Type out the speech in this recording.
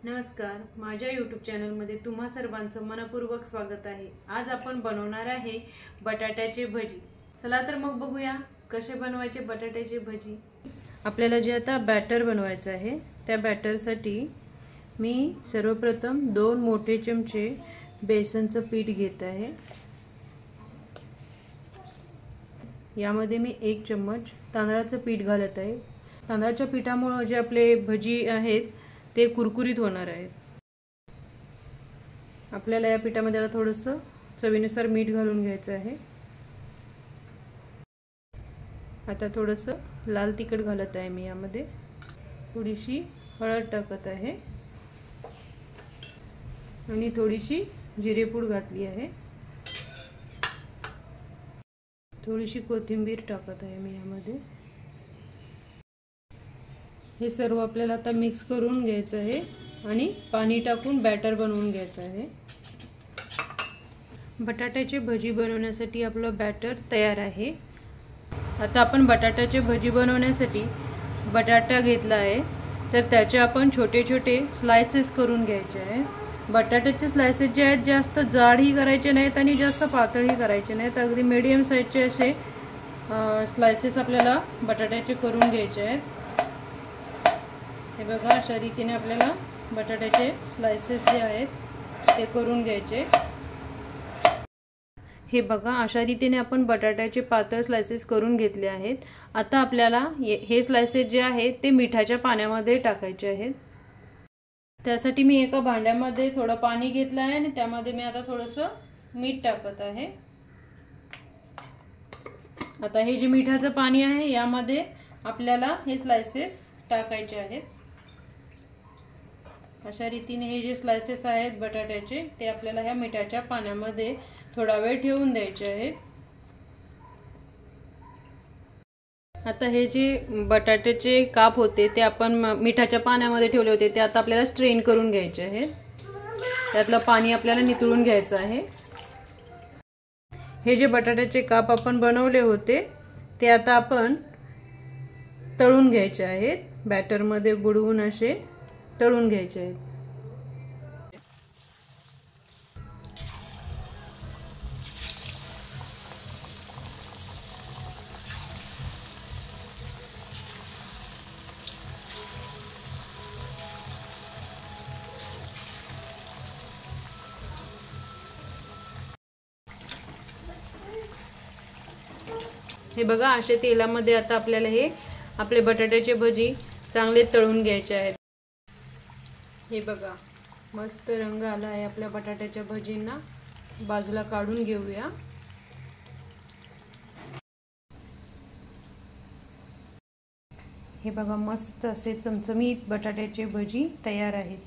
नमस्कार, माझ्या YouTube चॅनलमध्ये तुम्हा सर्वांचं मनपूर्वक स्वागत आहे। आज आपण बनवणार आहे बटाट्याचे भजी। चला तर मग बघूया कसे बनवायचे बटाट्याचे भजी। आपल्याला जे आता बॅटर बनवायचं आहे त्या बॅटरसाठी मी सर्वप्रथम 2 मोठे चमचे बेसनचं पीठ घेत आहे। यामध्ये मी 1 चम्मच तांदळाचं पीठ घालत आहे। तांदळाच्या पिठामुळे जे आपले भजी आहेत ते कुरकुरीत होणार आहेत। आपल्याला या पिठामध्ये आता थोडंसं चवीनुसार मीठ घालून घ्यायचं आहे। आता थोडंसं लाल तिखट घालत आहे मी यामध्ये। थोडीशी हळद टाकत आहे आणि थोडीशी जिरेपूड घातली आहे। थोडीशी कोथिंबीर टाकत आहे मी यामध्ये। हे सर्व आपल्याला आता मिक्स करून घ्यायचं आहे आणि पाणी टाकून बॅटर बनवून घ्यायचं आहे। बटाट्याचे भजी बनवण्यासाठी आपलं बॅटर तयार आहे। आता आपण बटाट्याचे भजी बनवण्यासाठी बटाटा घेतला आहे, तर त्याचे आपण छोटे छोटे स्लाइसेस करून घ्यायचे आहेत। बटाट्याचे स्लाइसेस जे आहेत जास्त जाडही करायचे नाहीत आणि जास्त पातळही करायचे नाहीत, अगदी मीडियम साइजचे असे स्लाइसेस आपल्याला बटाट्याचे करून घ्यायचे आहेत। हे बघा, अशा रीतीने आपल्याला बटाट्याचे स्लाइसेस जे आहेत ते करून घ्यायचे। हे बघा, अशा रीतीने आपण बटाट्याचे पातळ स्लाइसेस करून घेतले आहेत। आता आपल्याला हे स्लाइसेस जे आहेत ते मिठाच्या पाण्यामध्ये टाकायचे आहेत। त्यासाठी मी एका भांड्यामध्ये थोडं पाणी घेतलं आहे आणि त्यामध्ये मी आता थोडंसं मीठ टाकत आहे। आता हे जे मिठाचं पाणी आहे यामध्ये आपल्याला हे स्लाइसेस टाकायचे आहेत। अशा रीतीने हे जे स्लाइसेस आहेत बटाट्याचे ते आपल्याला ह्या मिठाच्या पाण्यामध्ये थोडा वेळ ठेवून द्यायचे आहेत। आता हे जे बटाट्याचे काप होते ते आपण मिठाच्या पाण्यामध्ये ठेवले होते ते आता आपल्याला स्ट्रेन करून घ्यायचे आहेत। त्यातलं पाणी आपल्याला निथळून घ्यायचं आहे। हे जे बटाट्याचे काप आपण बनवले होते ते आता आपण तळून घ्यायचे आहेत। बॅटर मध्ये बुडवून असे तळून घ्यायचे आहेत। हे बघा, असे तेलामध्ये आता आपल्याला हे आपले बटाट्याचे भजी चांगले तळून घ्यायचे आहेत। हे बघा, मस्त रंग आला आहे आपल्या बटाट्याच्या भजींना। बाजूला काढून घेऊया। हे बघा, मस्त असे चमचमीत बटाट्याचे भजी तयार आहेत।